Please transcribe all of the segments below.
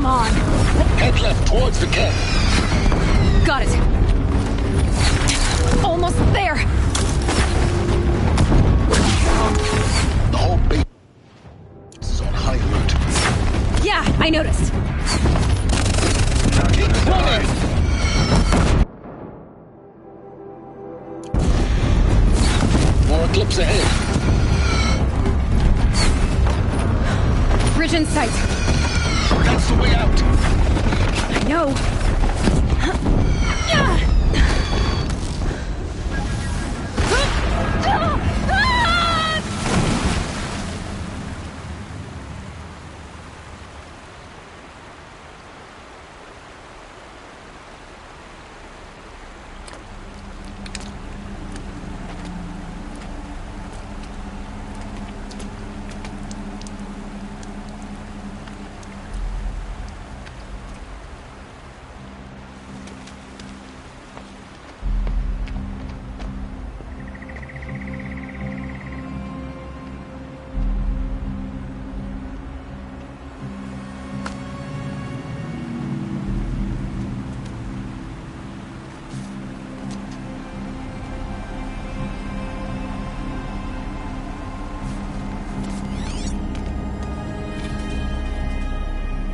Come on. Head left towards the camp. Got it. Almost there. The whole base is on high alert. Yeah, I noticed. Keep running! More Eclipse ahead. Bridge in sight. That's the way out. I know.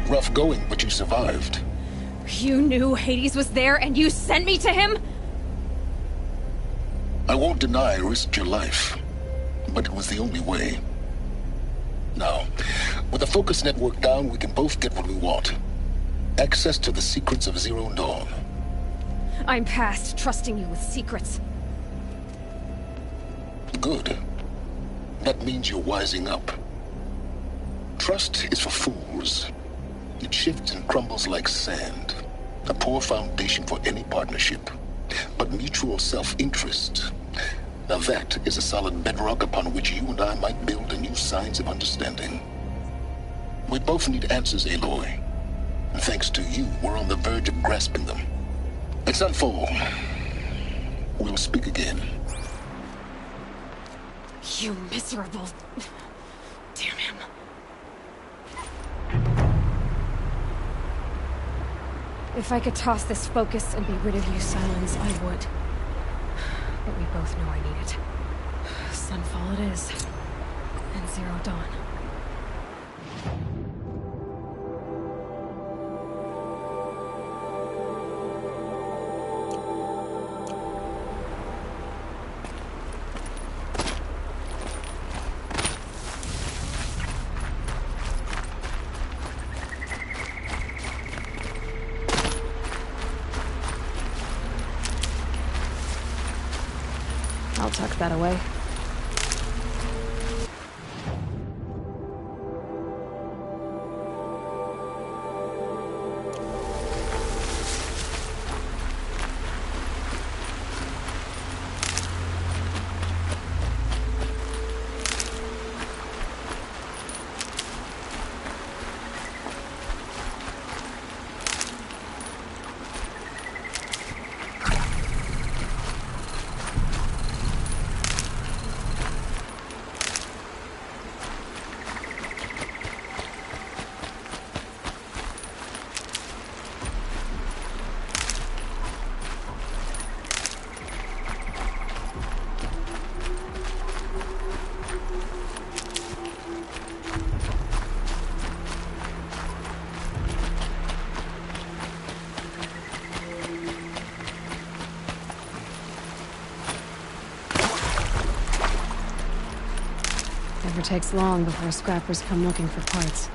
Rough going, but you survived. You knew Hades was there and you sent me to him? I won't deny I risked your life, but it was the only way. Now, with the focus network down, we can both get what we want. Access to the secrets of Zero Dawn. I'm past trusting you with secrets. Good. That means you're wising up. Trust is for fools. It shifts and crumbles like sand. A poor foundation for any partnership. But mutual self-interest, now that is a solid bedrock upon which you and I might build a new science of understanding. We both need answers, Aloy. And thanks to you, we're on the verge of grasping them. Let's unfold. We'll speak again. You miserable... Damn him. If I could toss this focus and be rid of you, Silence, I would. But we both know I need it. Sunfall it is. And Zero Dawn. I'll tuck that away. Never takes long before scrappers come looking for parts.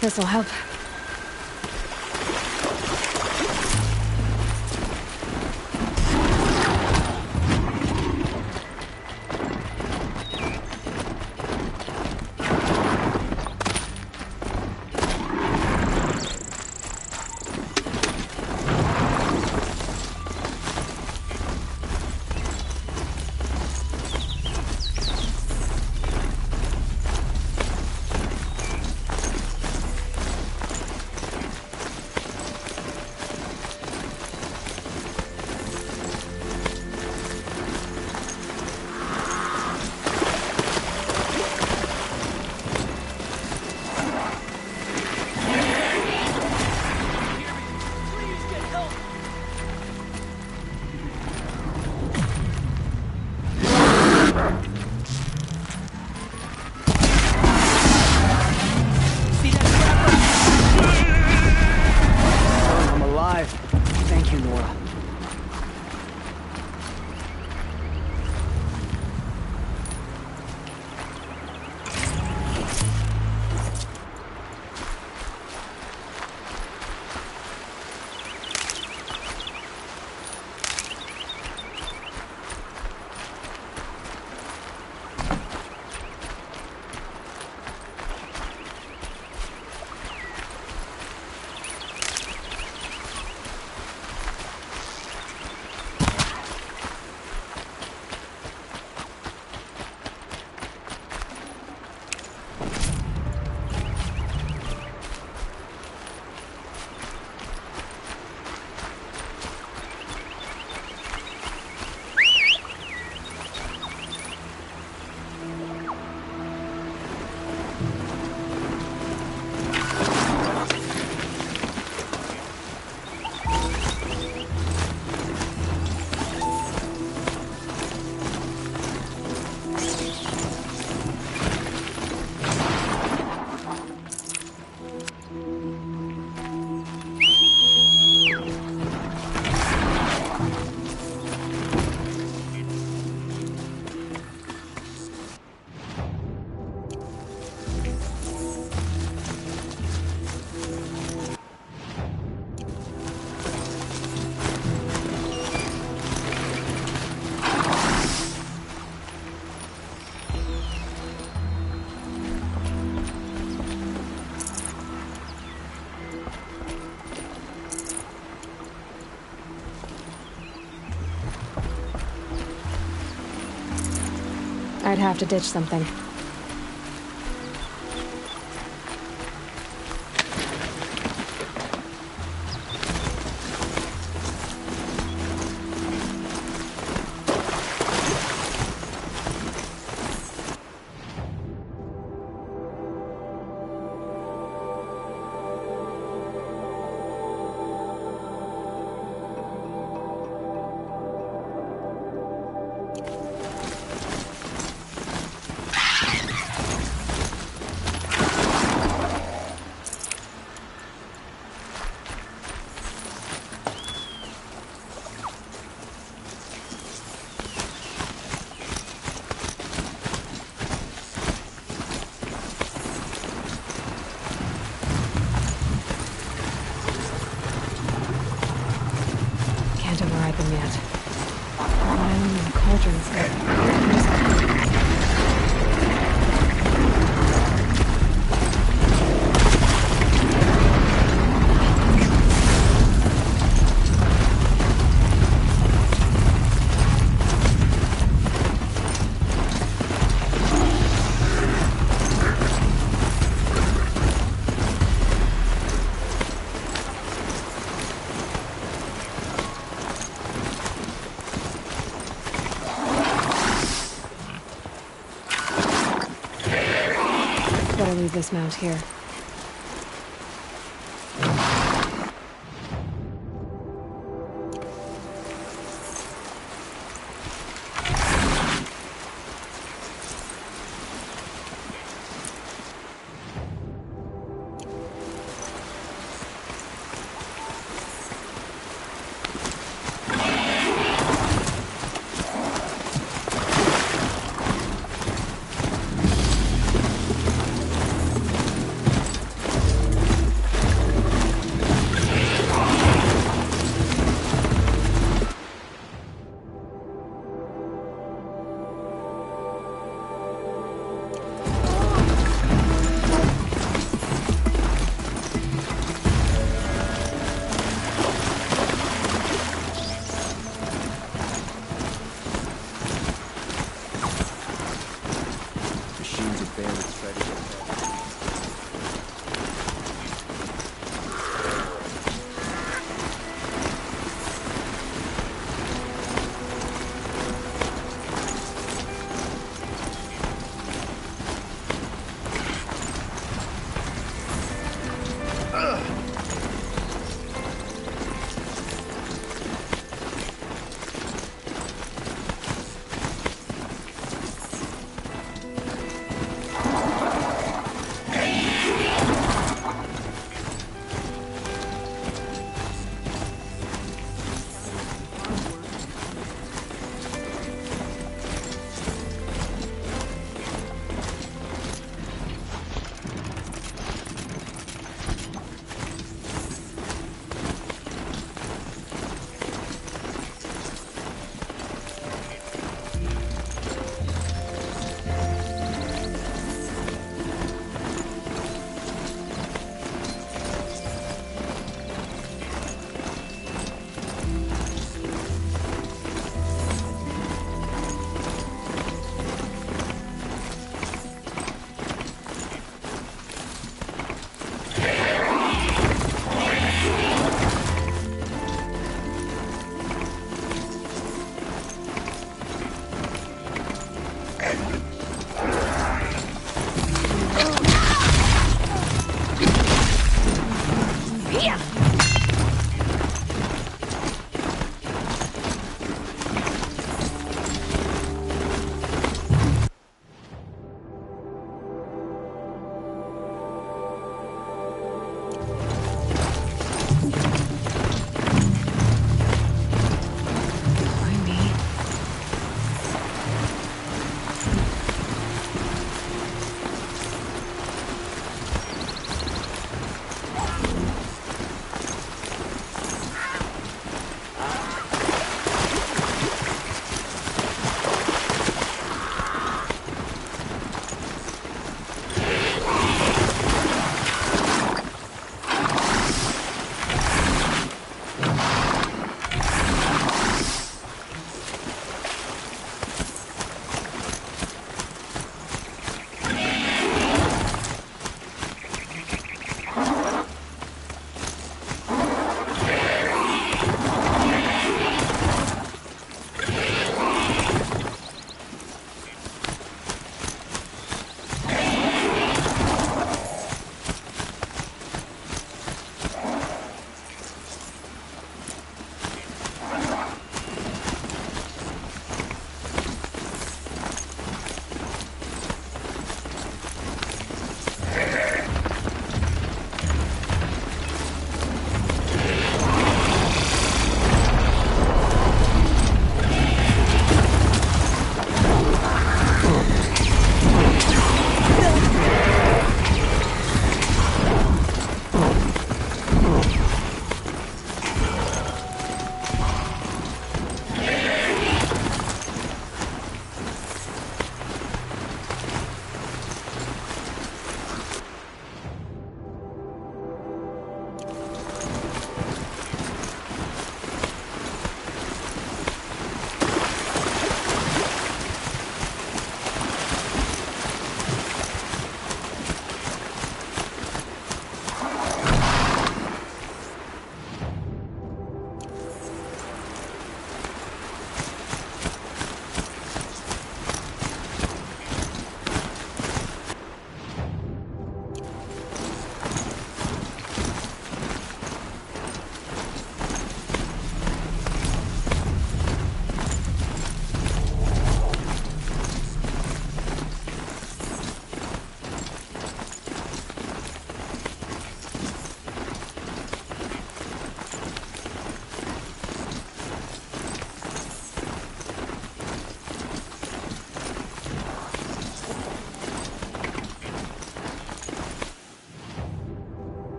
This'll help. Thank you, Nora. I'd have to ditch something. Can't override them yet. Island and cauldrons got... Better leave this mount here.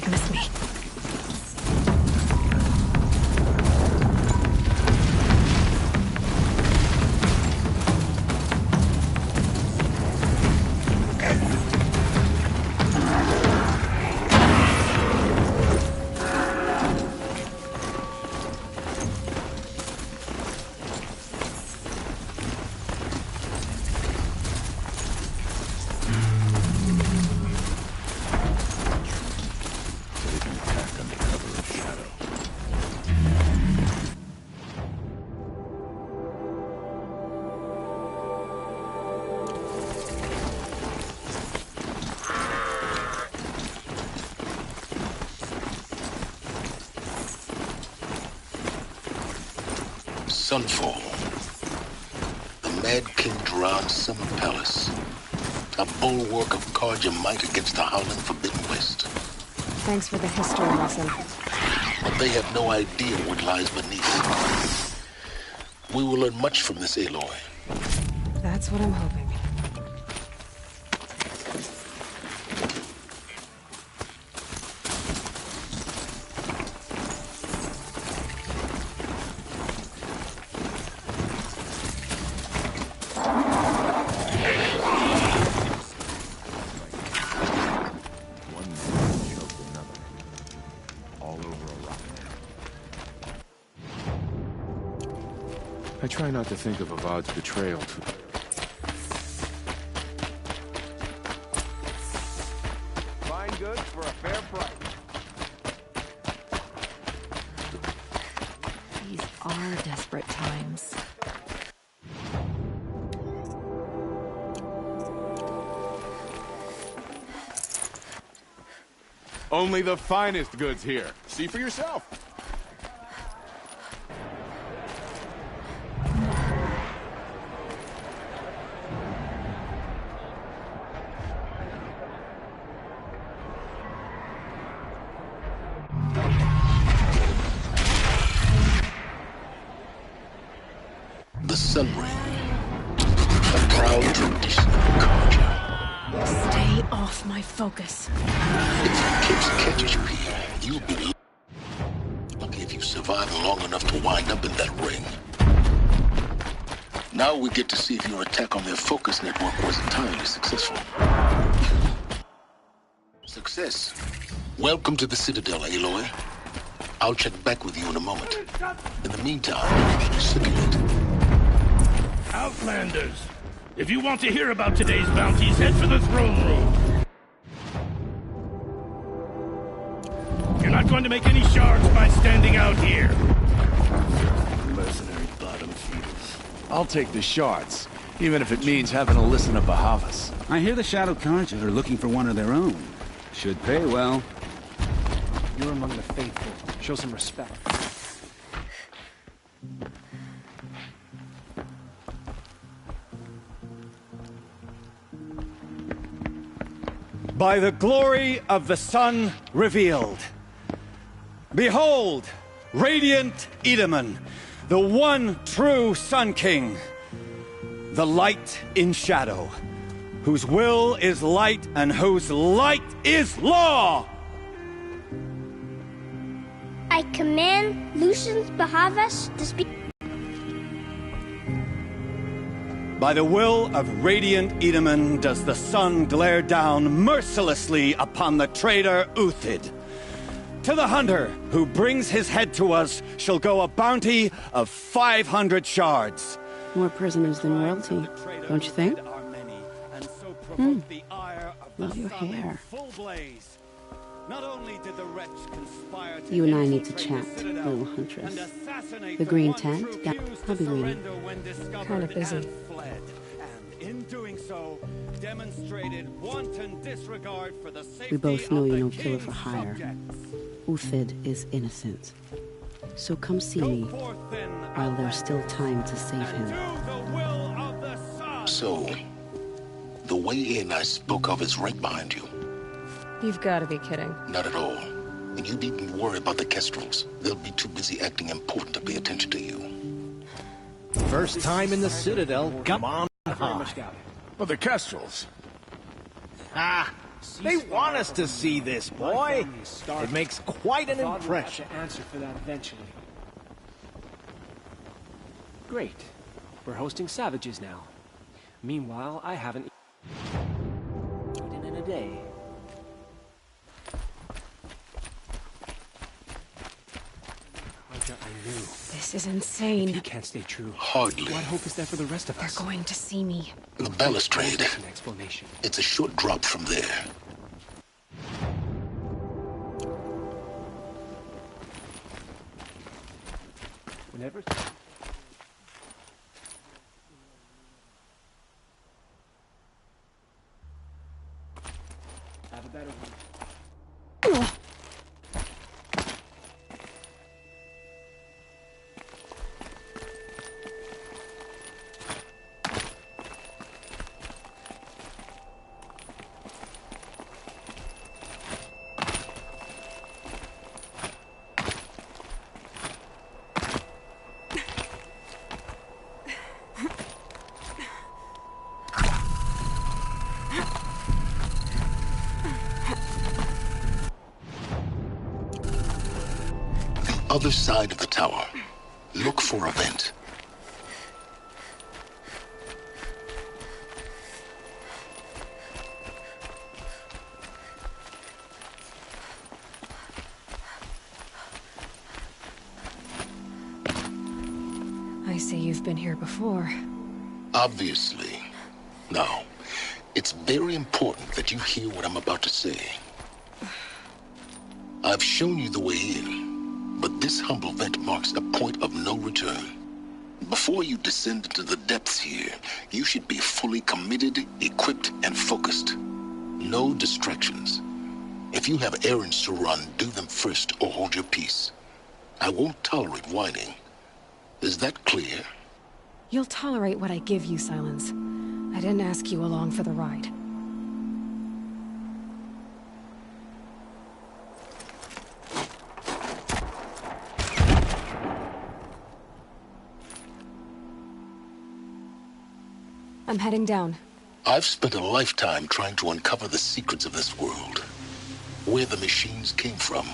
he'd miss me. Sunfall. The Mad King Duran's summer palace. A bulwark of Carja might against the howling Forbidden West. Thanks for the history lesson. But they have no idea what lies beneath. We will learn much from this Aloy. That's what I'm hoping. I try not to think of Avad's betrayal too. Fine goods for a fair price. These are desperate times. Only the finest goods here. See for yourself. The Sun Ring. A proud tradition of Carja. Stay off my focus. If Eclipse catches you here, you'll be lucky if you survive long enough to wind up in that ring. Now we get to see if your attack on their focus network was entirely successful. Success. Welcome to the Citadel, Aloy. I'll check back with you in a moment. In the meantime, circulate. Outlanders! If you want to hear about today's bounties, head for the throne room. You're not going to make any shards by standing out here. Mercenary bottom feeders. I'll take the shards, even if it means having to listen to Bahavas. I hear the Shadow Carja are looking for one of their own. Should pay well. You're among the faithful. Show some respect. By the glory of the sun revealed. Behold, radiant Edaman, the one true Sun King, the light in shadow, whose will is light and whose light is law! I command Lucius Bahavas to speak. By the will of radiant Edaman does the sun glare down mercilessly upon the traitor Uthid. To the hunter who brings his head to us shall go a bounty of 500 shards. More prisoners than royalty, don't you think? Love your hair. You and I need to chat, little huntress. The green tent? Yeah, I'll be waiting. Kinda busy. We both know you're no killer for hire. Uthid is innocent. So come see me while there's still time to save him. So, the way in I spoke of is right behind you. You've got to be kidding. Not at all. And you needn't worry about the Kestrels. They'll be too busy acting important to pay attention to you. First time in the Citadel, come on high. But the Kestrels. Ah, They want us to see this, boy. It makes quite an impression. To answer for that eventually. Great. We're hosting savages now. Meanwhile, I haven't eaten in a day. I knew. This is insane. If you can't stay true, Hardly. what hope is there for the rest of us? They're going to see me. The balustrade. An explanation. It's a short drop from there. Whenever... Have a better one. Other side of the tower. Look for a vent. I see you've been here before. Obviously. Now, it's very important that you hear what I'm about to say. I've shown you the way in, but this humble vent marks a point of no return. Before you descend into the depths here, you should be fully committed, equipped, and focused. No distractions. If you have errands to run, do them first or hold your peace. I won't tolerate whining. Is that clear? You'll tolerate what I give you, Silence. I didn't ask you along for the ride. I'm heading down. I've spent a lifetime trying to uncover the secrets of this world. Where the machines came from.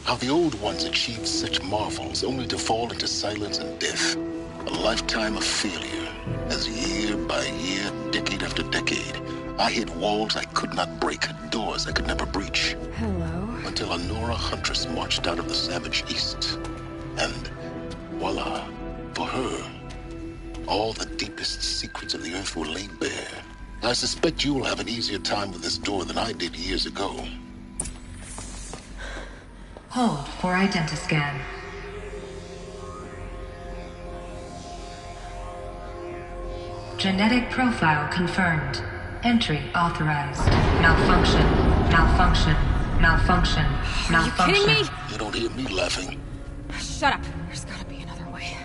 How the old ones achieved such marvels only to fall into silence and death. A lifetime of failure, as year by year, decade after decade, I hit walls I could not break, doors I could never breach. Hello. Until a Nora huntress marched out of the savage east. And voila, for her, all the deepest secrets of the earth were laid bare. I suspect you will have an easier time with this door than I did years ago. Hold for identiscan. Genetic profile confirmed. Entry authorized. Malfunction. Malfunction. Malfunction. Malfunction. Are you kidding me? You don't hear me laughing. Shut up. There's gotta be another way.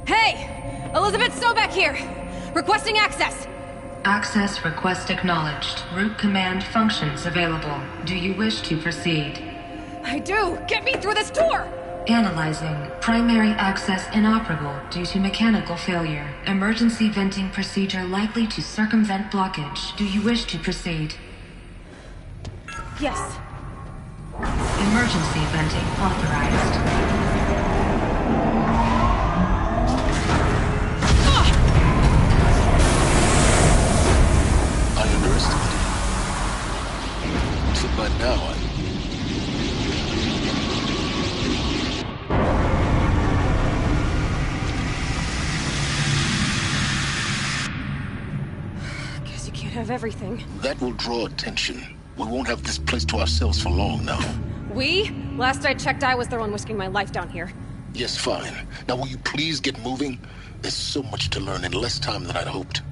Hey! Elizabeth Sobek here! Requesting access! Access request acknowledged. Root command functions available. Do you wish to proceed? I do! Get me through this door! Analyzing. Primary access inoperable due to mechanical failure. Emergency venting procedure likely to circumvent blockage. Do you wish to proceed? Yes. Emergency venting authorized. I underestimated. So by now, Guess you can't have everything. that will draw attention. We won't have this place to ourselves for long now. We? Last I checked, I was the one risking my life down here. Yes, fine. Now will you please get moving? There's so much to learn in less time than I'd hoped.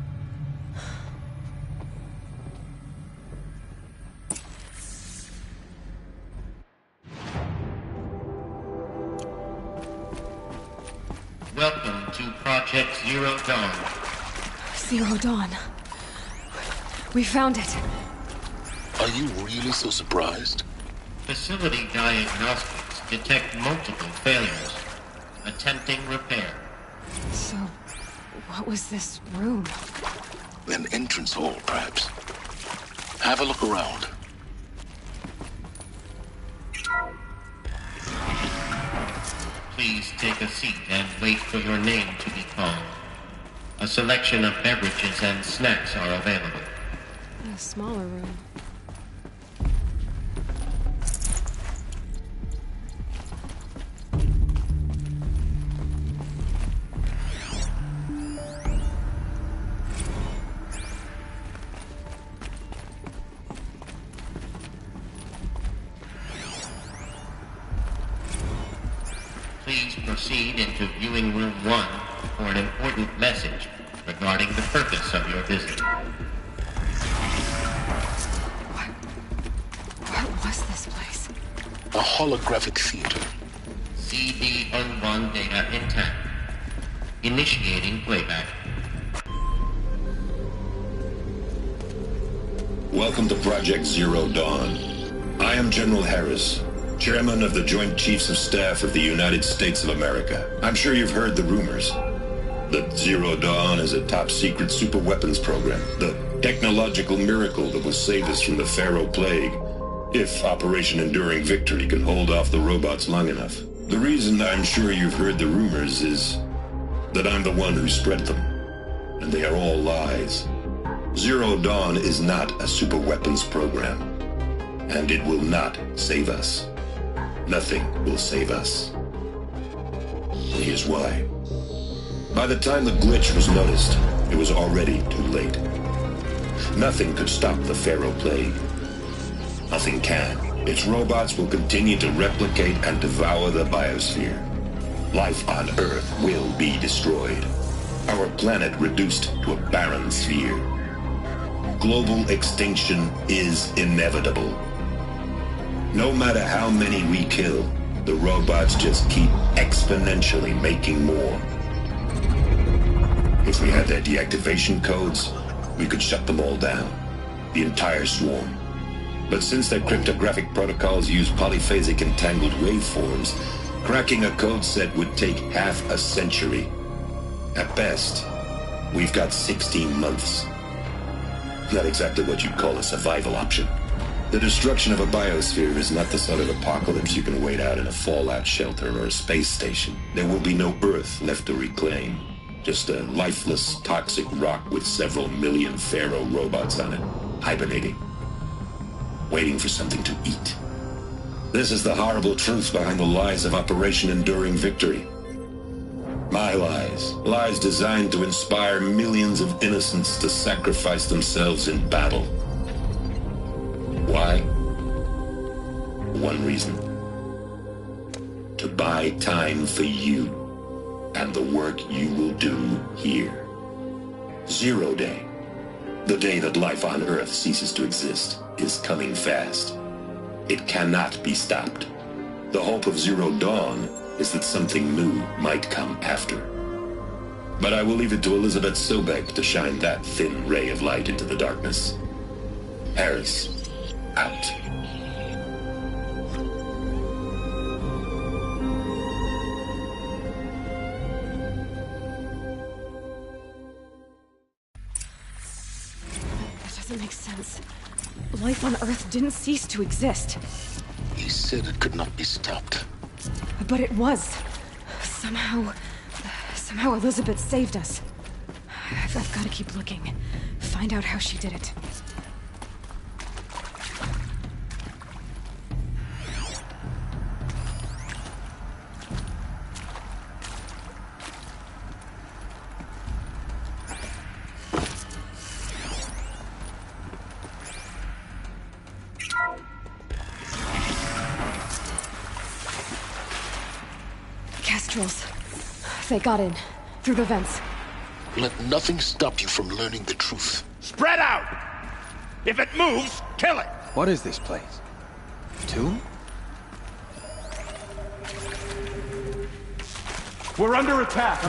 Welcome to Project Zero Dawn. Zero Dawn. We found it. Are you really so surprised? Facility diagnostics detect multiple failures. Attempting repair. So, what was this room? An entrance hall, perhaps. Have a look around. Please take a seat and wait for your name to be called. A selection of beverages and snacks are available. A smaller room. Please proceed into viewing room 1 for an important message regarding the purpose of your visit. What was this place? A holographic theater. CD01 data intact. Initiating playback. Welcome to Project Zero Dawn. I am General Harris, Chairman of the Joint Chiefs of Staff of the United States of America. I'm sure you've heard the rumors that Zero Dawn is a top-secret superweapons program, the technological miracle that will save us from the Pharaoh Plague, if Operation Enduring Victory can hold off the robots long enough. The reason I'm sure you've heard the rumors is that I'm the one who spread them, and they are all lies. Zero Dawn is not a superweapons program, and it will not save us. Nothing will save us. Here's why. By the time the glitch was noticed, it was already too late. Nothing could stop the Pharaoh Plague. Nothing can. Its robots will continue to replicate and devour the biosphere. Life on Earth will be destroyed. Our planet reduced to a barren sphere. Global extinction is inevitable. No matter how many we kill, the robots just keep exponentially making more. If we had their deactivation codes, we could shut them all down. The entire swarm. But since their cryptographic protocols use polyphasic entangled waveforms, cracking a code set would take half a century. At best, we've got 16 months. Not exactly what you'd call a survival option. The destruction of a biosphere is not the sort of apocalypse you can wait out in a fallout shelter or a space station. There will be no Earth left to reclaim. Just a lifeless, toxic rock with several million Pharaoh robots on it, hibernating, waiting for something to eat. This is the horrible truth behind the lies of Operation Enduring Victory. My lies. Lies designed to inspire millions of innocents to sacrifice themselves in battle. Why? One reason. To buy time for you and the work you will do here. Zero Day, the day that life on Earth ceases to exist, is coming fast. It cannot be stopped. The hope of Zero Dawn is that something new might come after. But I will leave it to Elizabeth Sobek to shine that thin ray of light into the darkness. Harris, out. That doesn't make sense. Life on Earth didn't cease to exist. He said it could not be stopped. But it was. Somehow Elizabeth saved us. I've got to keep looking. Find out how she did it. Kestrels. They got in. Through the vents. Let nothing stop you from learning the truth. Spread out! If it moves, kill it! What is this place? A tomb? We're under attack.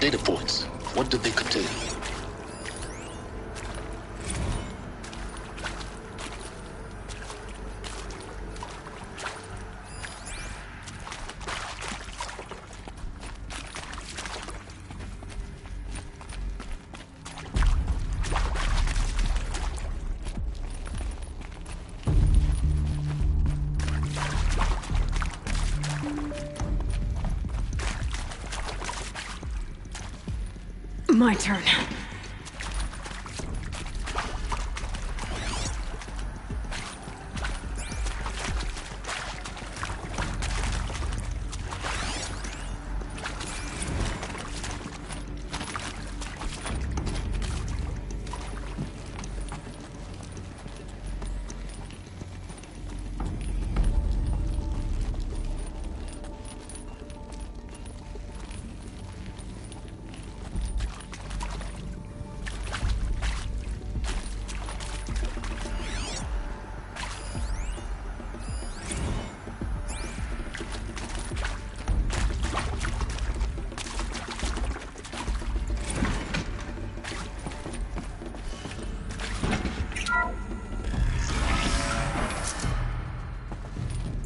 data points. What did they contain? My turn.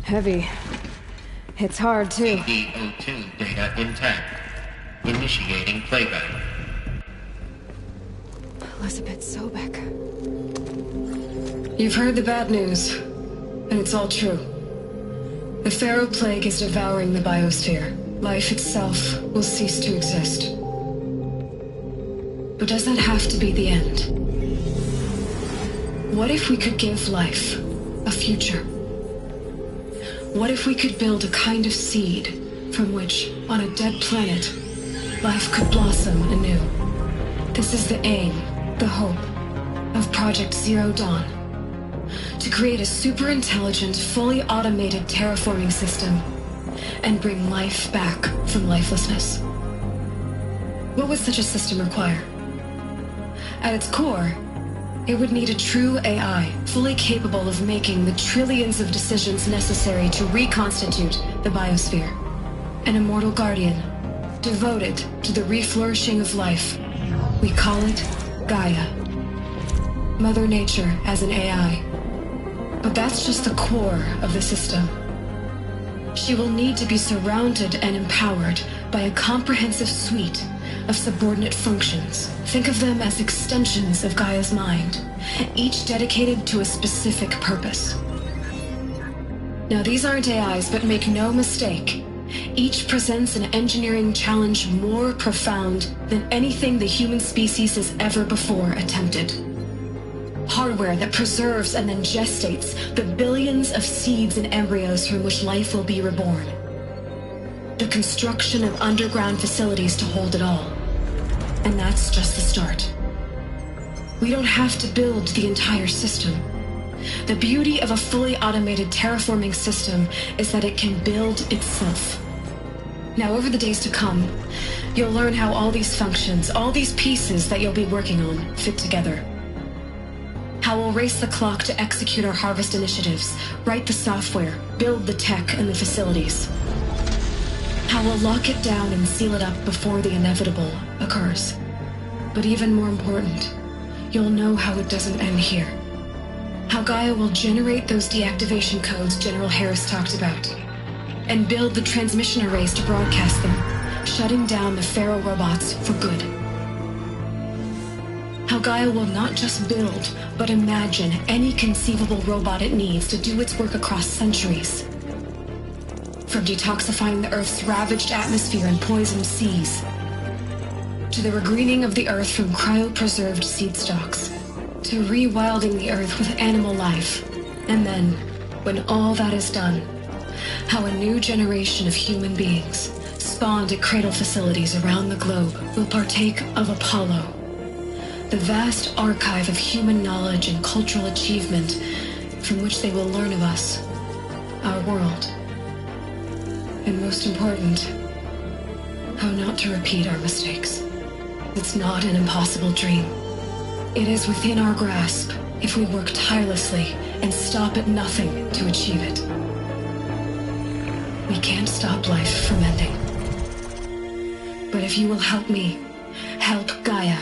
Heavy. It's hard, too. AD-02 data intact. Initiating playback. Elizabeth Sobek. You've heard the bad news, and it's all true. The Pharaoh Plague is devouring the biosphere. Life itself will cease to exist. But does that have to be the end? What if we could give life a future? What if we could build a kind of seed from which, on a dead planet, life could blossom anew? This is the aim, the hope, of Project Zero Dawn. To create a super-intelligent, fully automated terraforming system and bring life back from lifelessness. What would such a system require? At its core, it would need a true AI, fully capable of making the trillions of decisions necessary to reconstitute the biosphere. An immortal guardian, devoted to the reflourishing of life. We call it Gaia. Mother Nature as an AI. But that's just the core of the system. She will need to be surrounded and empowered by a comprehensive suite of subordinate functions. Think of them as extensions of Gaia's mind, each dedicated to a specific purpose. Now, these aren't AIs, but make no mistake, each presents an engineering challenge more profound than anything the human species has ever before attempted. Hardware that preserves and then gestates the billions of seeds and embryos from which life will be reborn. The construction of underground facilities to hold it all. And that's just the start. We don't have to build the entire system. The beauty of a fully automated terraforming system is that it can build itself. Now, over the days to come, you'll learn how all these functions, all these pieces that you'll be working on, fit together. How we'll race the clock to execute our harvest initiatives, write the software, build the tech and the facilities. How we'll lock it down and seal it up before the inevitable occurs. But even more important, you'll know how it doesn't end here. How Gaia will generate those deactivation codes General Harris talked about, and build the transmission arrays to broadcast them, shutting down the Pharaoh robots for good. How Gaia will not just build, but imagine any conceivable robot it needs to do its work across centuries. From detoxifying the Earth's ravaged atmosphere and poisoned seas, to the regreening of the Earth from cryopreserved seed stalks, to rewilding the Earth with animal life. And then, when all that is done, how a new generation of human beings, spawned at cradle facilities around the globe, will partake of Apollo, the vast archive of human knowledge and cultural achievement from which they will learn of us, our world. And most important, how not to repeat our mistakes. It's not an impossible dream. It is within our grasp if we work tirelessly and stop at nothing to achieve it. We can't stop life from ending. But if you will help me, help Gaia,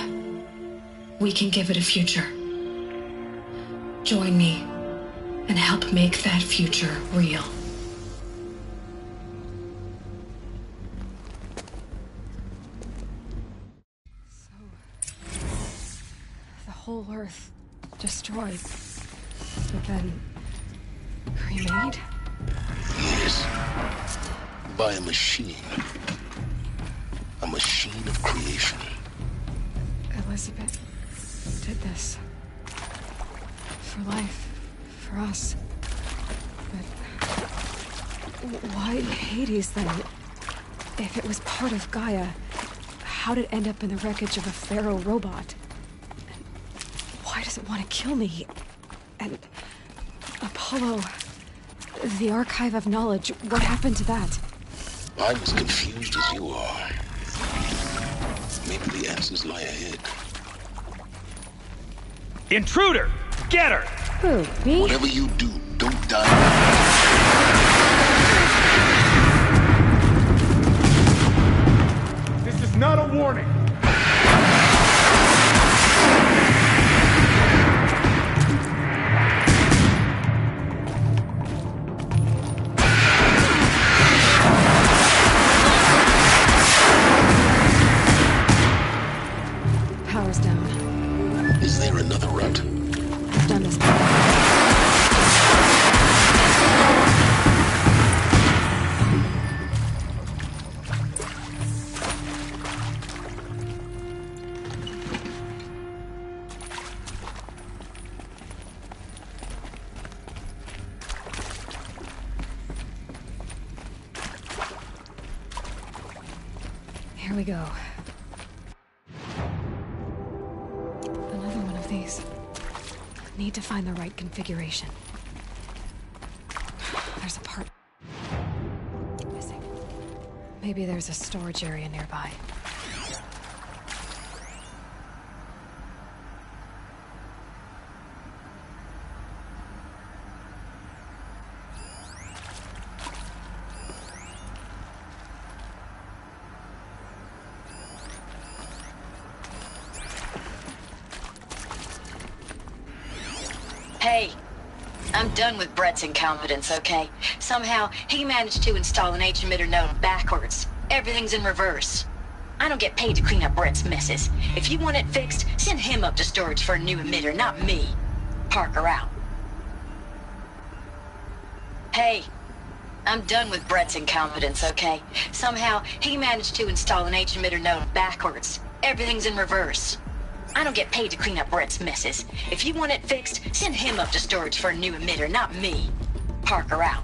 we can give it a future. Join me and help make that future real. The whole Earth destroyed, but then remade? Yes. By a machine. A machine of creation. Elizabeth did this. For life. For us. But why Hades then? If it was part of Gaia, how did it end up in the wreckage of a Pharaoh robot? And why does it want to kill me? And Apollo, the Archive of Knowledge, what happened to that? I'm as confused as you are. Maybe the answers lie ahead. Intruder! Get her! Who, me? Whatever you do, don't die. This is not a warning. Power's down. Is there another route? I've done this before. Here we go. Another one of these. Need to find the right configuration. There's a part missing. Maybe there's a storage area nearby. Hey, I'm done with Brett's incompetence, okay? Somehow, he managed to install an H-emitter node backwards. Everything's in reverse. I don't get paid to clean up Brett's messes. If you want it fixed, send him up to storage for a new emitter, not me. Parker out. Hey, I'm done with Brett's incompetence, okay? Somehow, he managed to install an H-emitter node backwards. Everything's in reverse. I don't get paid to clean up Brett's messes. If you want it fixed, send him up to storage for a new emitter, not me. Parker out.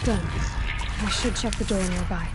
Done. I should check the door nearby.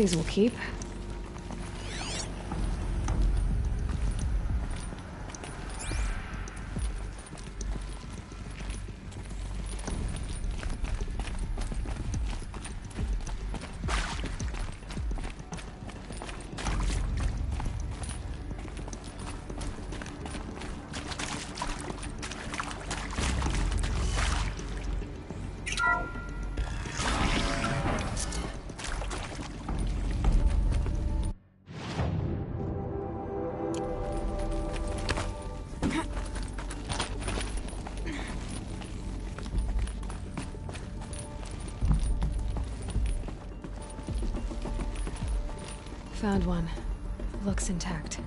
these will keep. Found one. Looks intact.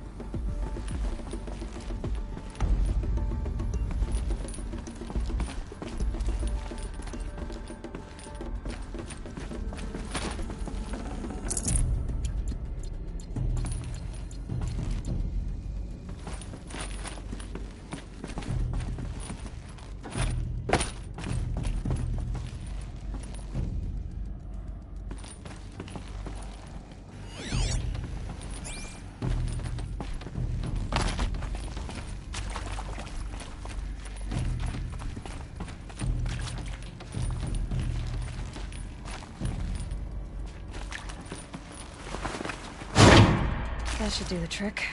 That should do the trick.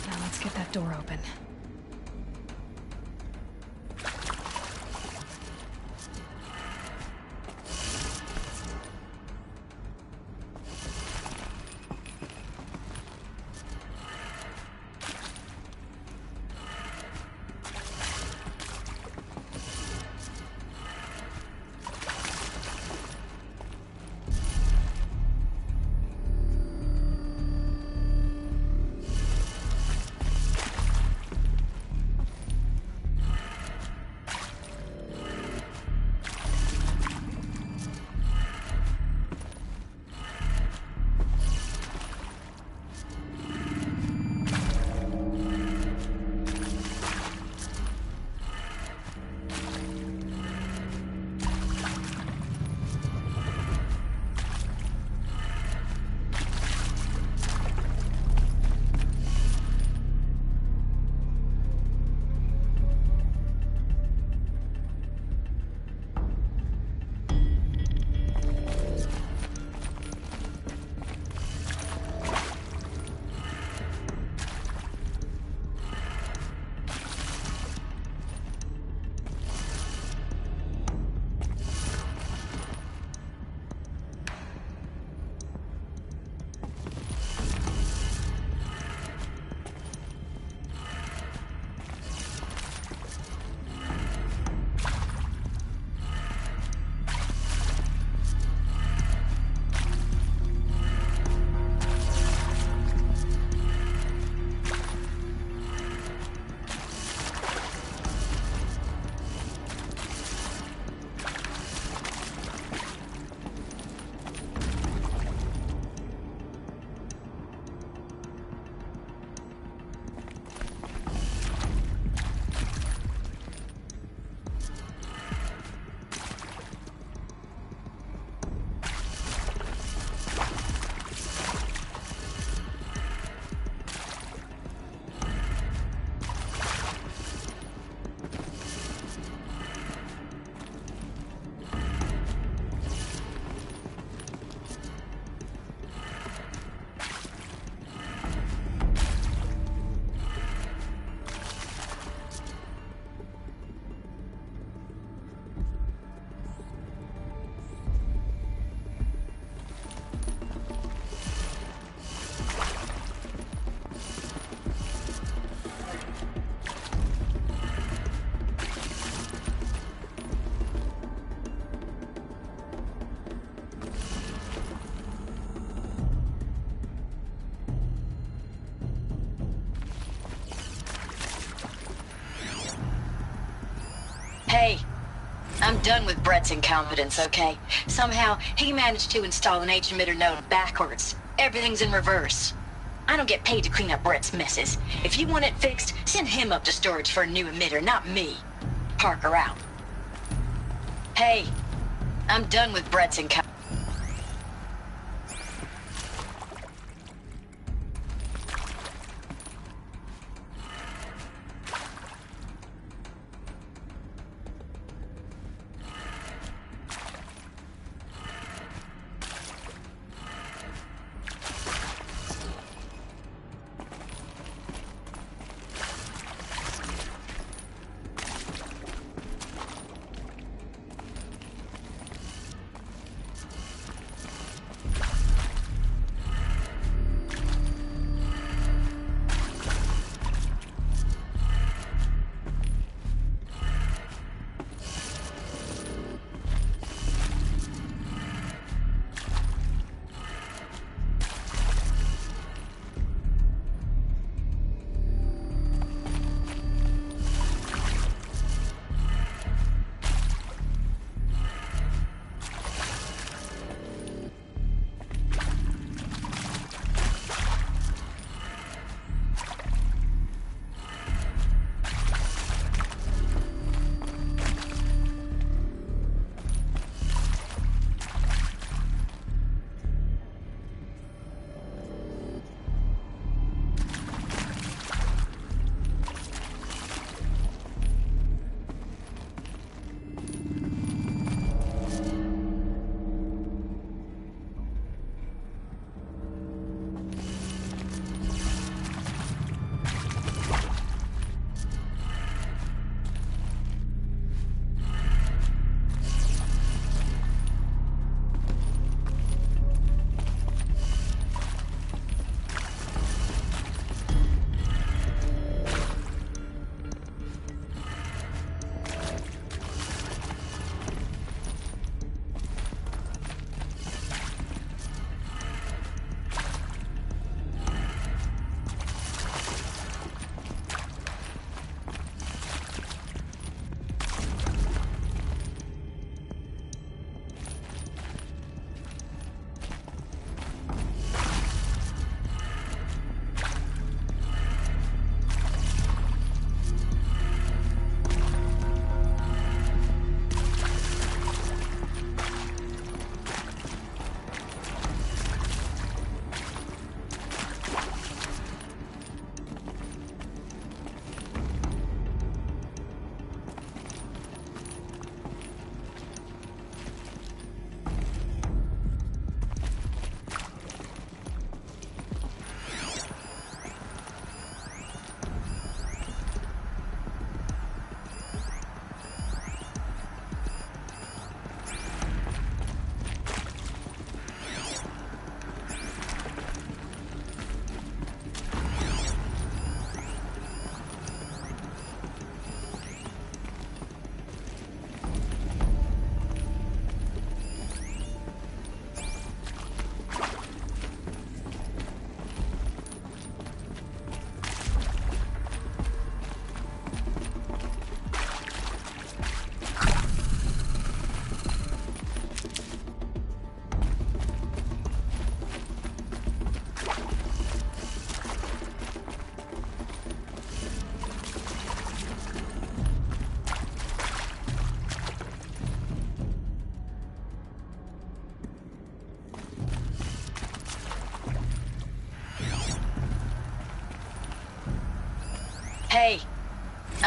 Now let's get that door open. Hey, I'm done with Brett's incompetence, okay? Somehow, he managed to install an H-emitter node backwards. Everything's in reverse. I don't get paid to clean up Brett's messes. If you want it fixed, send him up to storage for a new emitter, not me. Parker out. Hey, I'm done with Brett's incompetence.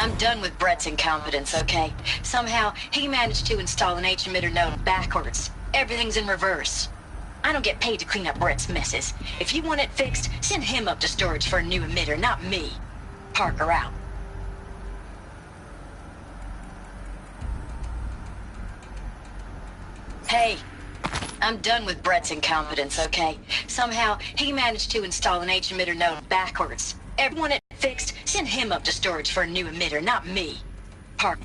I'm done with Brett's incompetence, okay? Somehow, he managed to install an H-emitter node backwards. Everything's in reverse. I don't get paid to clean up Brett's messes. If you want it fixed, send him up to storage for a new emitter, not me. Parker out. Hey, I'm done with Brett's incompetence, okay? Somehow, he managed to install an H-emitter node backwards. Everyone it fixed, send him up to storage for a new emitter, not me. Parker.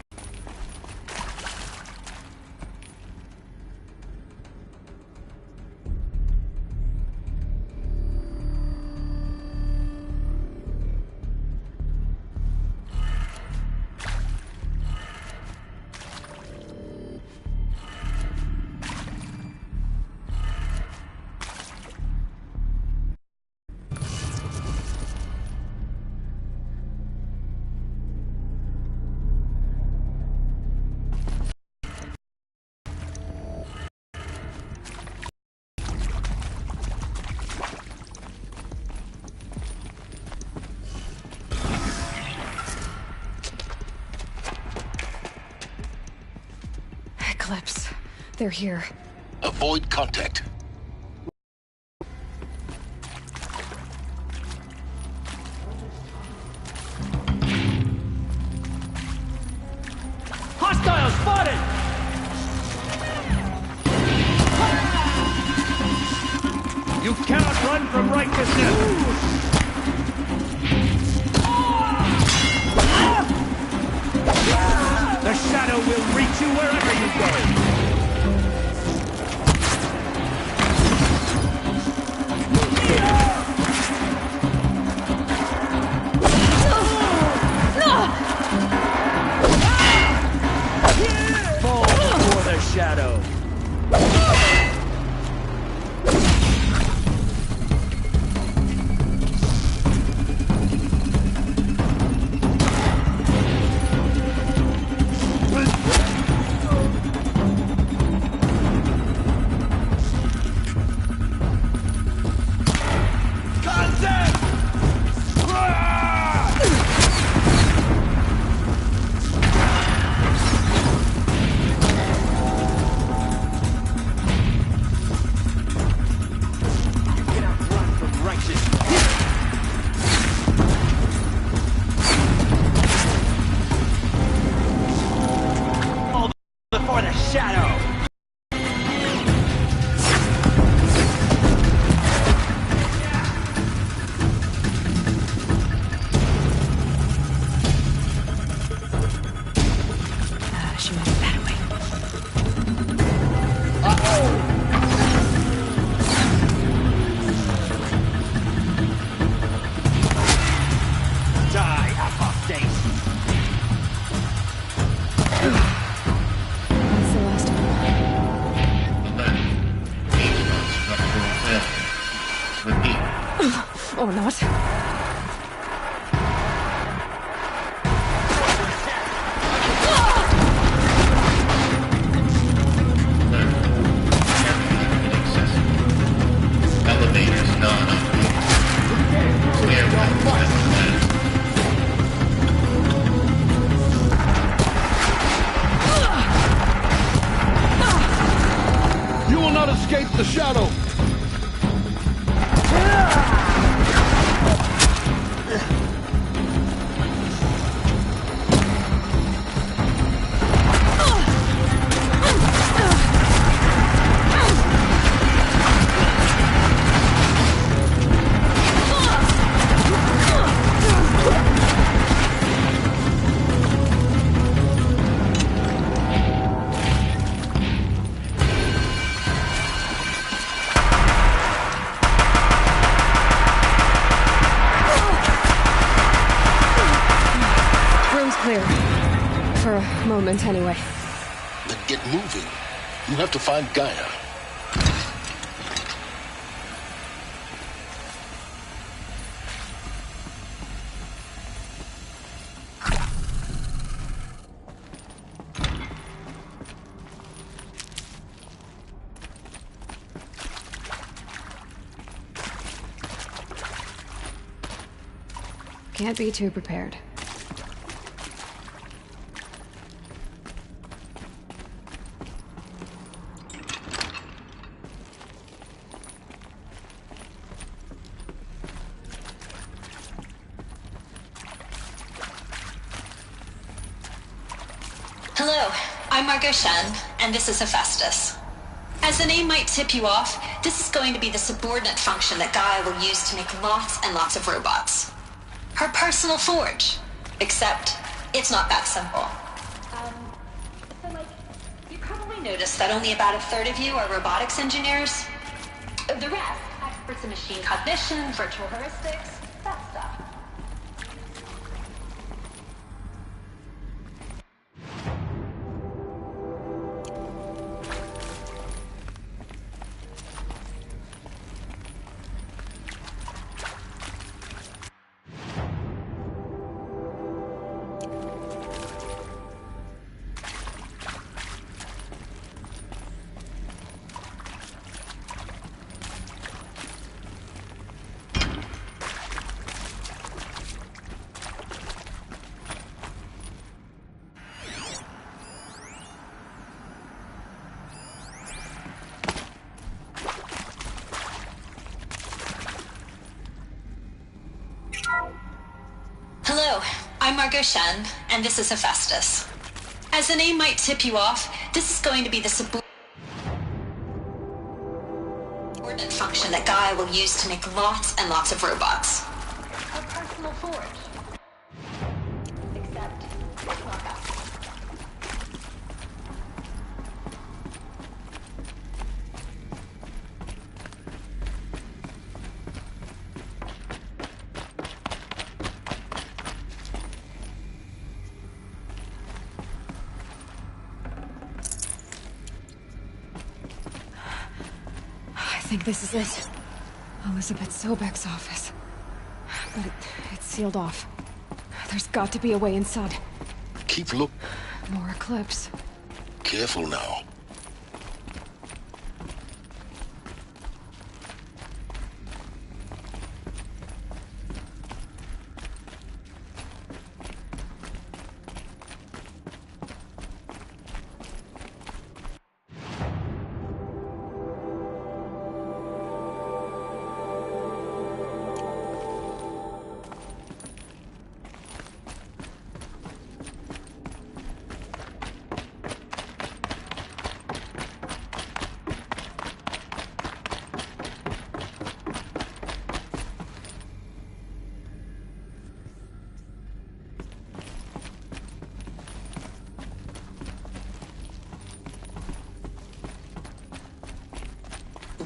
Eclipse. They're here. Avoid contact. Hostile spotted! You cannot run from righteousness! The shadow will reach you wherever you go! Fall before the shadow! Before the shadow! She went that way. Die, apostate! That's the last of them. Repeat. Or not. Elevators non-operating. You will not escape the shadow! Clear. For a moment, anyway. Then get moving. You have to find Gaia. Can't be too prepared. Hello, I'm Margot Shen, and this is Hephaestus. As the name might tip you off, this is going to be the subordinate function that Gaia will use to make lots and lots of robots. Her personal forge. Except, it's not that simple. You probably noticed that only about a third of you are robotics engineers. The rest, experts in machine cognition, virtual heuristics, that stuff. Hello, I'm Margot Shen, and this is Hephaestus. As the name might tip you off, this is going to be the subordinate function that Gaia will use to make lots and lots of robots. Her personal forge. Except, it's not that. I think this is it. Elizabeth Sobek's office. But it's sealed off. There's got to be a way inside. Keep look. More Eclipse. Careful now.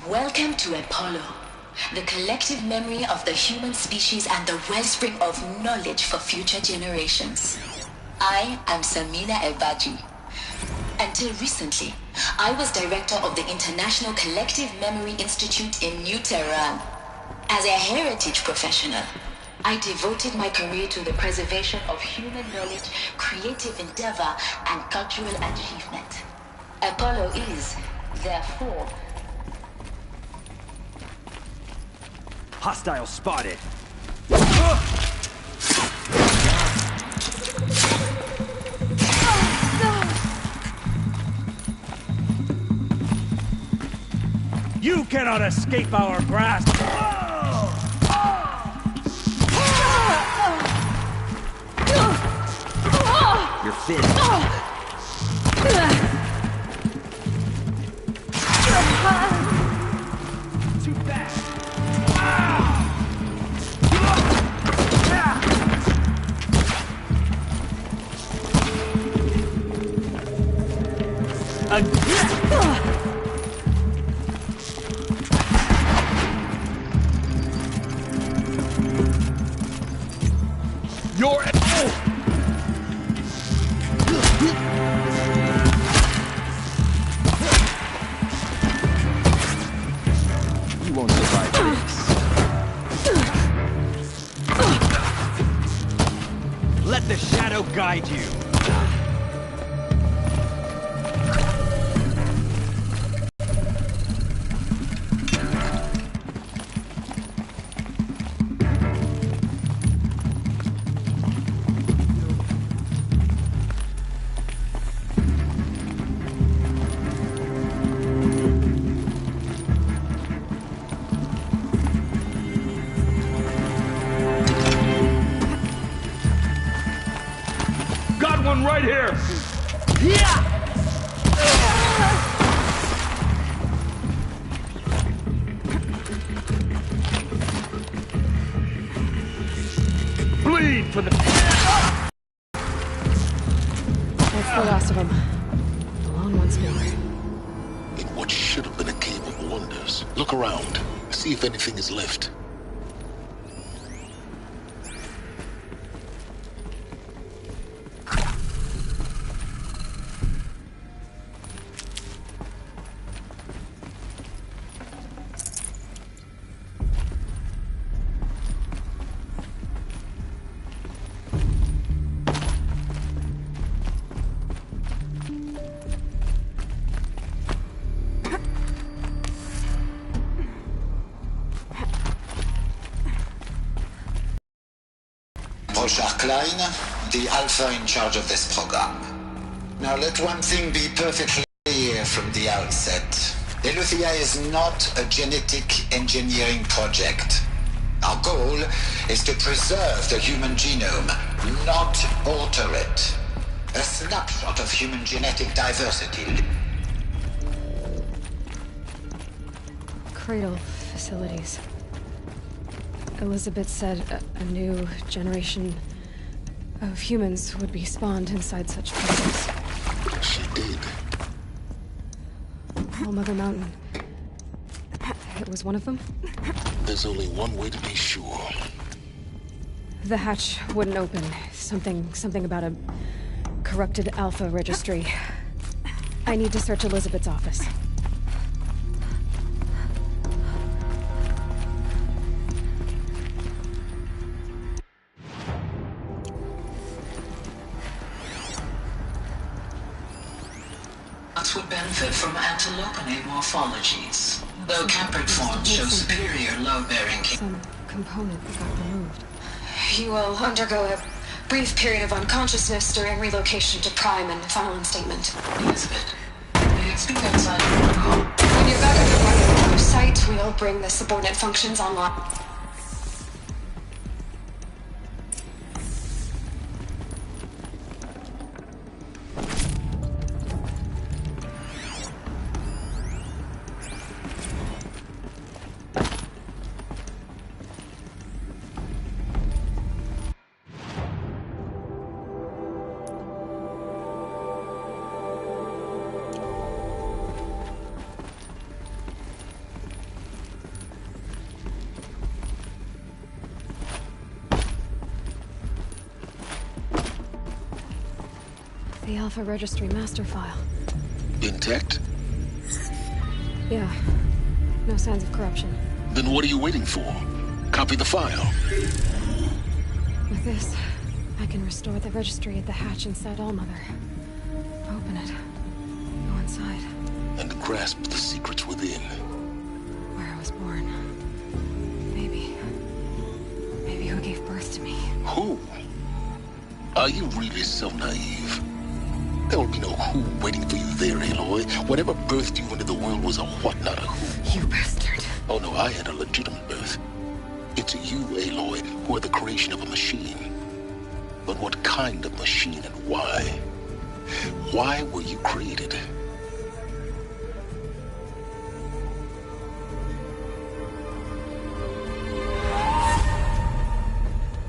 Welcome to Apollo, the collective memory of the human species and the wellspring of knowledge for future generations. I am Samina Elbaji. Until recently, I was director of the International Collective Memory Institute in New Tehran. As a heritage professional, I devoted my career to the preservation of human knowledge, creative endeavor, and cultural achievement. Apollo is, therefore, hostile spotted. You cannot escape our grasp. You're finished. Too fast. You're you won't survive this. Let the shadow guide you. Got one right here! Bleed for the... That's the last of them. Alone once more. In what should have been a cave of wonders. Look around. See if anything is left. Rochard Klein, the Alpha in charge of this program. Now let one thing be perfectly clear from the outset. Eleuthia is not a genetic engineering project. Our goal is to preserve the human genome, not alter it. A snapshot of human genetic diversity. Cradle facilities. Elizabeth said a new generation of humans would be spawned inside such places. She did. All Mother Mountain. It was one of them? There's only one way to be sure. The hatch wouldn't open. Something about a corrupted Alpha registry. I need to search Elizabeth's office. Would benefit from antilopinae morphologies, though Capricorn shows superior low-bearing... Some component that got removed. You will undergo a brief period of unconsciousness during relocation to Prime and final statement. Elizabeth, you speak outside protocol. When you're back at your regular site, we'll bring the subordinate functions online. The Alpha Registry master file. Intact? Yeah. No signs of corruption. Then what are you waiting for? Copy the file. With this, I can restore the registry at the hatch inside Allmother. Open it. Go inside. And grasp the secrets within. Where I was born. Maybe who gave birth to me. Who? Are you really so naive? There will be no who waiting for you there, Aloy. Whatever birthed you into the world was a what, not a who. You bastard. Oh no, I had a legitimate birth. It's you, Aloy, who are the creation of a machine. But what kind of machine and why? Why were you created?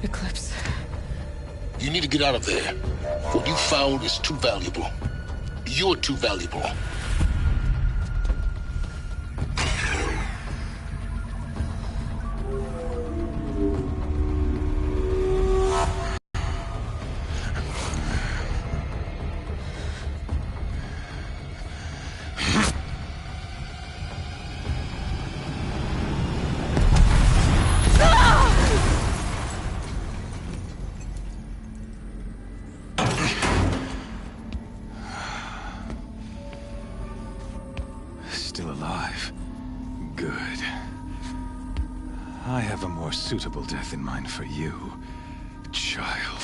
Eclipse. You need to get out of there. What you found is too valuable. You're too valuable. Still alive. Good. I have a more suitable death in mind for you, child.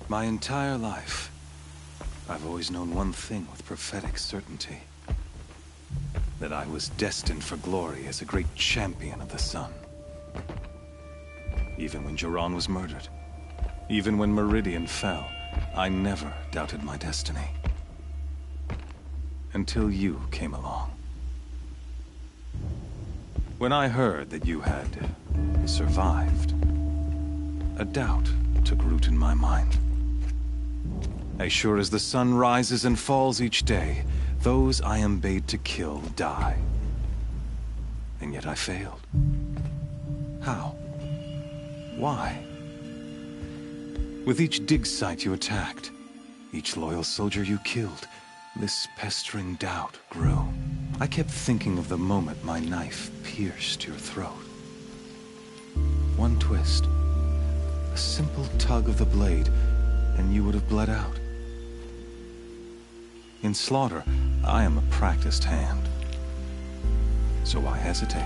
My entire life, I've always known one thing with prophetic certainty. That I was destined for glory as a great champion of the sun. Even when Jiran was murdered, even when Meridian fell, I never doubted my destiny. Until you came along. When I heard that you had survived, a doubt took root in my mind. As sure as the sun rises and falls each day, those I am bade to kill die. And yet I failed. How? Why? With each dig site you attacked, each loyal soldier you killed, this pestering doubt grew. I kept thinking of the moment my knife pierced your throat. One twist, a simple tug of the blade, and you would have bled out. In slaughter, I am a practiced hand. So why hesitate?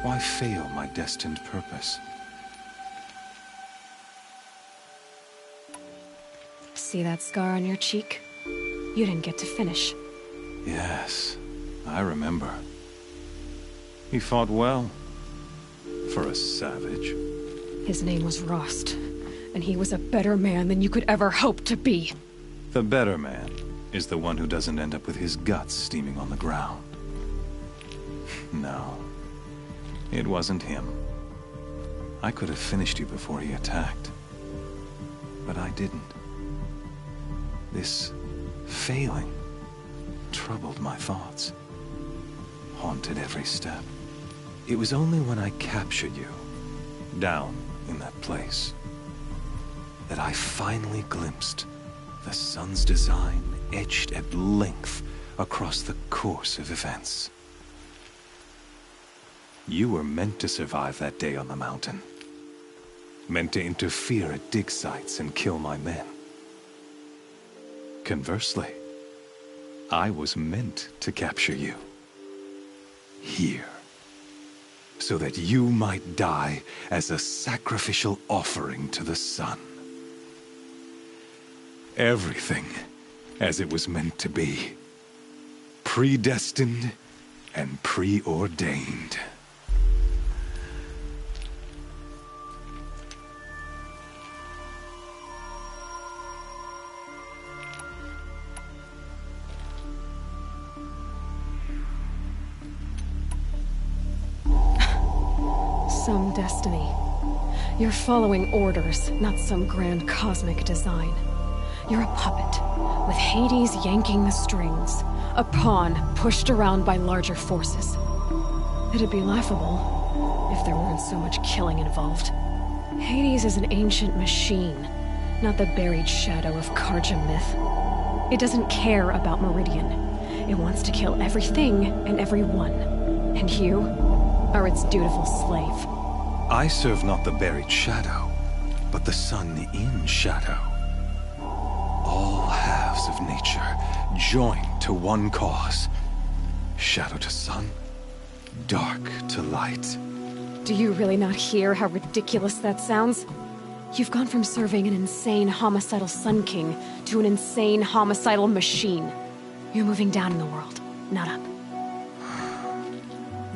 Why fail my destined purpose? See that scar on your cheek? You didn't get to finish. Yes, I remember. He fought well. For a savage. His name was Rost, and he was a better man than you could ever hope to be. The better man is the one who doesn't end up with his guts steaming on the ground. No, it wasn't him. I could have finished you before he attacked. But I didn't. This failing troubled my thoughts, haunted every step. It was only when I captured you, down in that place, that I finally glimpsed the sun's design etched at length across the course of events. You were meant to survive that day on the mountain. Meant to interfere at dig sites and kill my men. Conversely, I was meant to capture you. Here. So that you might die as a sacrificial offering to the sun. Everything as it was meant to be. Predestined and preordained. Some destiny. You're following orders, not some grand cosmic design. You're a puppet, with Hades yanking the strings. A pawn pushed around by larger forces. It'd be laughable if there weren't so much killing involved. Hades is an ancient machine, not the buried shadow of Karja myth. It doesn't care about Meridian. It wants to kill everything and everyone. And you are its dutiful slave. I serve not the buried shadow, but the sun in shadow. All halves of nature joined to one cause. Shadow to sun, dark to light. Do you really not hear how ridiculous that sounds? You've gone from serving an insane homicidal Sun King to an insane homicidal machine. You're moving down in the world, not up.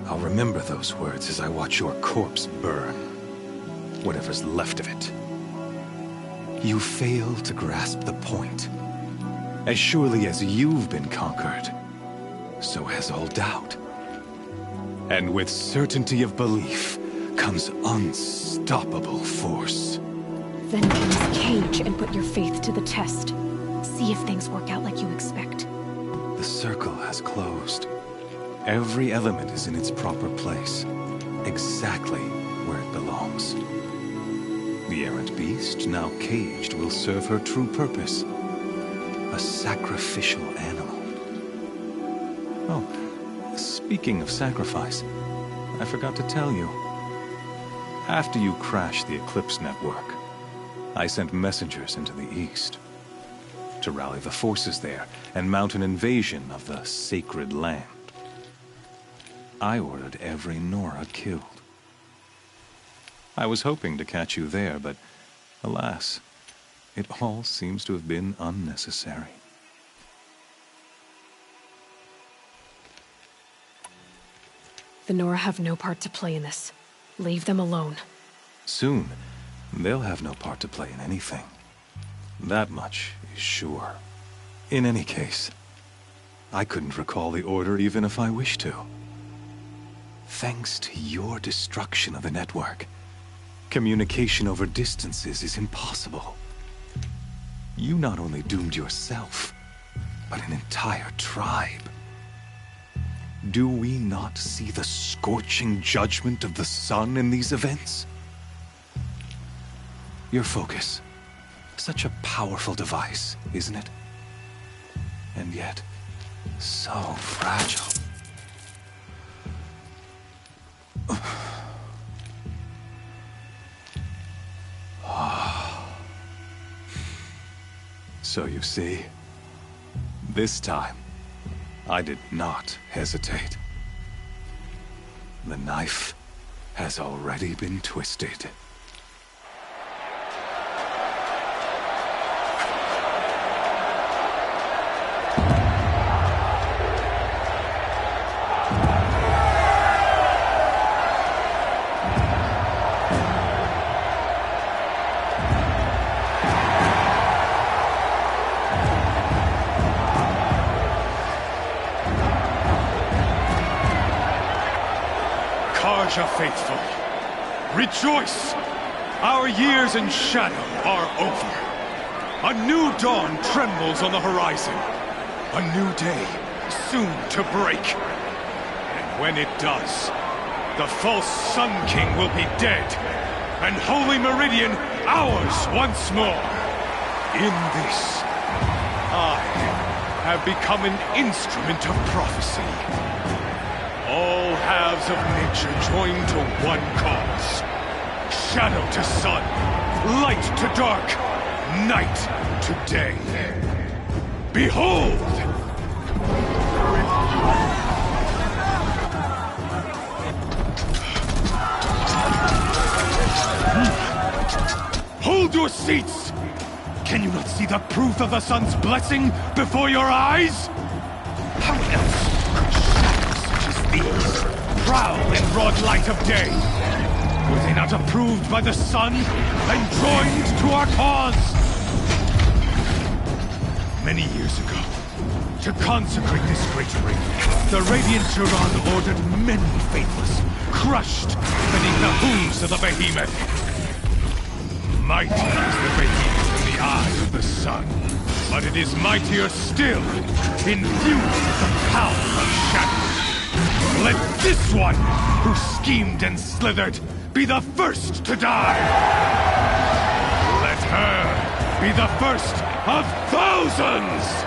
I'll remember those words as I watch your corpse burn. Whatever's left of it. You fail to grasp the point. As surely as you've been conquered, so has all doubt. And with certainty of belief comes unstoppable force. Then cleanse Cage and put your faith to the test. See if things work out like you expect. The circle has closed. Every element is in its proper place, exactly where it belongs. The errant beast, now caged, will serve her true purpose. A sacrificial animal. Oh, speaking of sacrifice, I forgot to tell you. After you crashed the Eclipse network, I sent messengers into the east to rally the forces there and mount an invasion of the sacred land. I ordered every Nora killed. I was hoping to catch you there, but alas, It all seems to have been unnecessary. The Nora have no part to play in this. Leave them alone. Soon, they'll have no part to play in anything. That much is sure. In any case, I couldn't recall the order even if I wished to. Thanks to your destruction of the network, communication over distances is impossible. You not only doomed yourself, but an entire tribe. Do we not see the scorching judgment of the sun in these events? Your focus. Such a powerful device, isn't it? And yet, so fragile. So you see, this time, I did not hesitate. The knife has already been twisted. Karja faithful, rejoice! Our years in shadow are over. A new dawn trembles on the horizon. A new day soon to break. And when it does, the false Sun King will be dead, and Holy Meridian ours once more. In this, I have become an instrument of prophecy. All halves of nature join to one cause. Shadow to sun, light to dark, night to day. Behold! Hold your seats! Can you not see the proof of the sun's blessing before your eyes? How else these prowl in broad light of day? Were they not approved by the sun and joined to our cause? Many years ago, to consecrate this great ring, the Radiant Turan ordered many faithless, crushed beneath the hooves of the behemoth. Mighty is the behemoth in the eye of the sun, but it is mightier still, infused with the power of shadow. Let this one, who schemed and slithered, be the first to die! Let her be the first of thousands!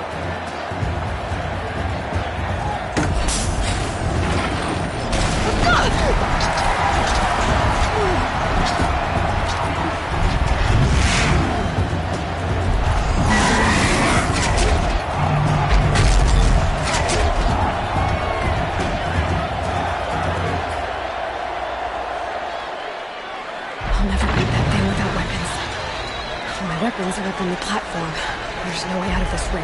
Weapons are up on the platform. There's no way out of this ring.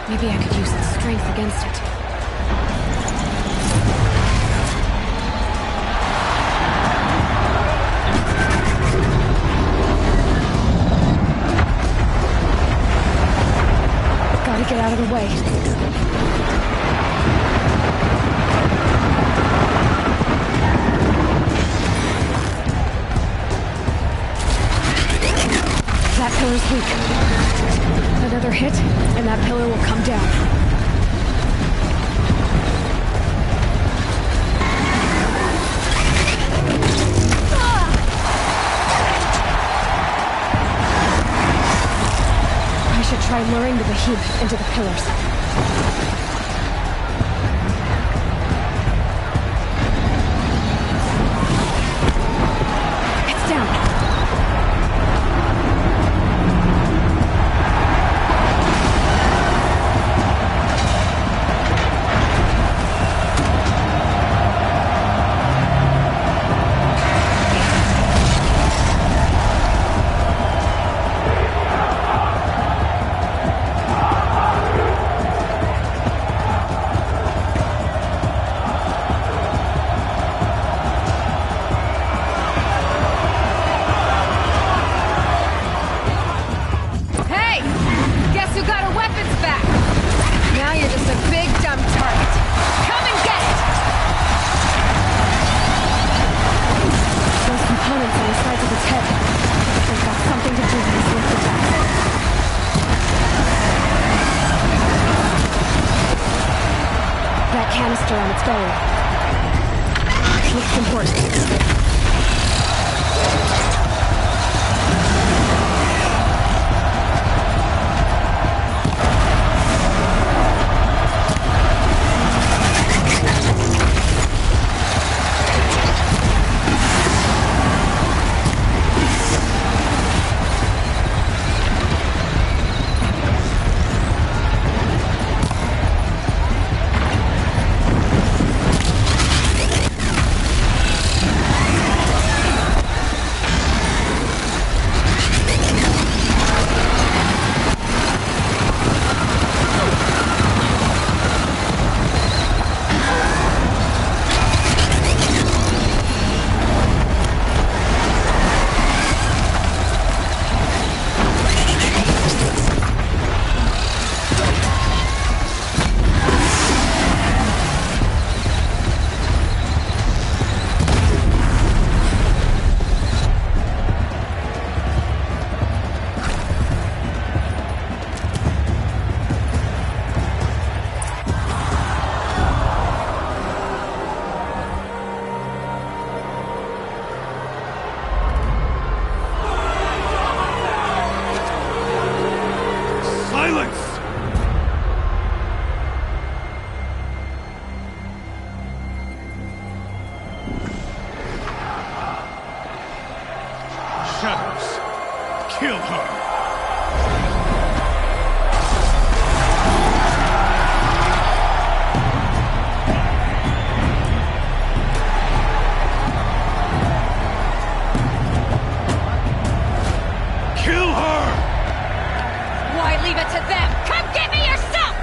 Maybe I could use its strength against it. Gotta get out of the way. That pillar's weak. Another hit, and that pillar will come down. I should try luring the behemoth into the pillars. canister on its belly. Looks important. Kill her! Kill her! Why leave it to them? Come get me yourself!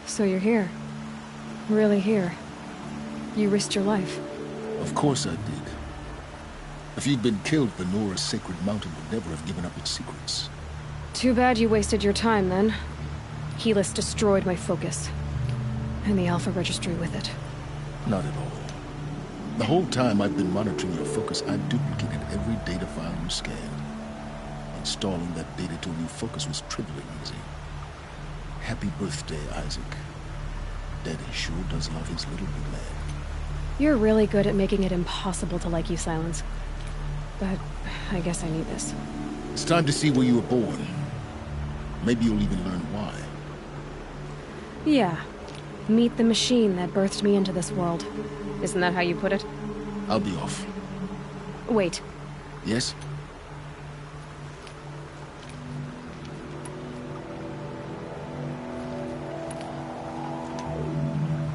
So you're here. Really here. You risked your life. Of course I did. If you'd been killed, the Nora's sacred mountain would never have given up its secrets. Too bad you wasted your time, then. Helis destroyed my focus. And the Alpha Registry with it. Not at all. The whole time I've been monitoring your focus, I've duplicated every data file you scanned. Installing that data to a new focus was trivially easy. Happy birthday, Isaac. Daddy sure does love his little big man. You're really good at making it impossible to like you, Silence. But I guess I need this. It's time to see where you were born. Maybe you'll even learn why. Yeah. Meet the machine that birthed me into this world. Isn't that how you put it? I'll be off. Wait. Yes?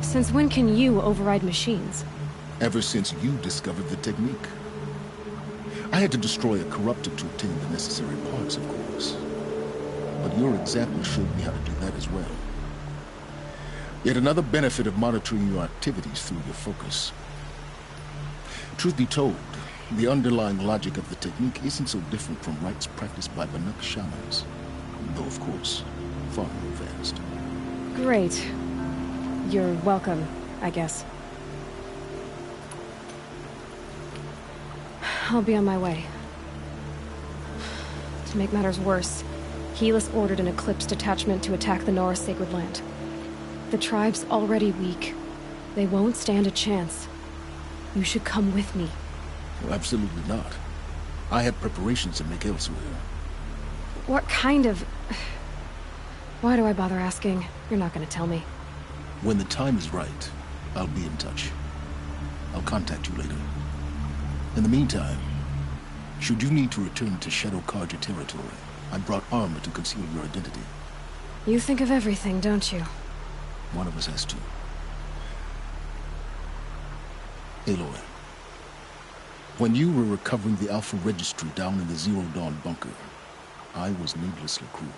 Since when can you override machines? Ever since you discovered the technique. I had to destroy a corruptor to obtain the necessary parts, of course. But your example showed me how to do that as well. Yet another benefit of monitoring your activities through your focus. Truth be told, the underlying logic of the technique isn't so different from rites practiced by Banuk shamans. Though, of course, far more advanced. Great. You're welcome, I guess. I'll be on my way. To make matters worse, Helis ordered an Eclipse detachment to attack the Nora Sacred Land. The tribe's already weak. They won't stand a chance. You should come with me. Well, absolutely not. I have preparations to make elsewhere. What kind of... Why do I bother asking? You're not gonna tell me. When the time is right, I'll be in touch. I'll contact you later. In the meantime, should you need to return to Shadow Carja territory, I brought armor to conceal your identity. You think of everything, don't you? One of us has to. Aloy, when you were recovering the Alpha Registry down in the Zero Dawn bunker, I was needlessly cruel.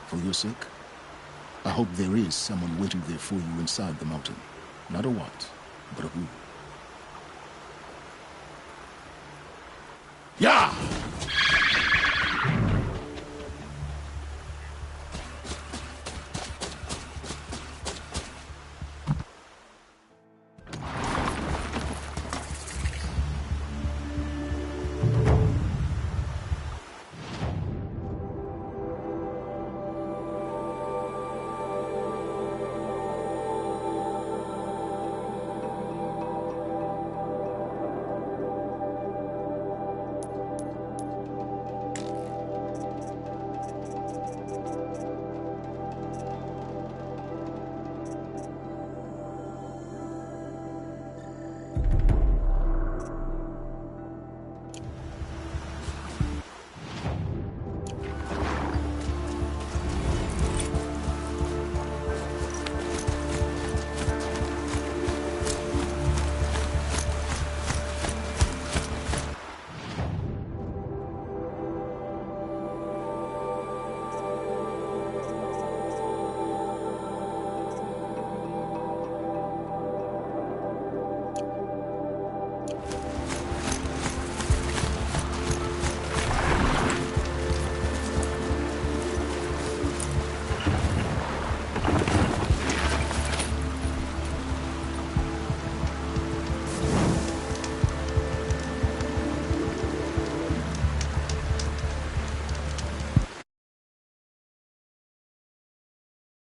For your sake, I hope there is someone waiting there for you inside the mountain. Not a what, but a who.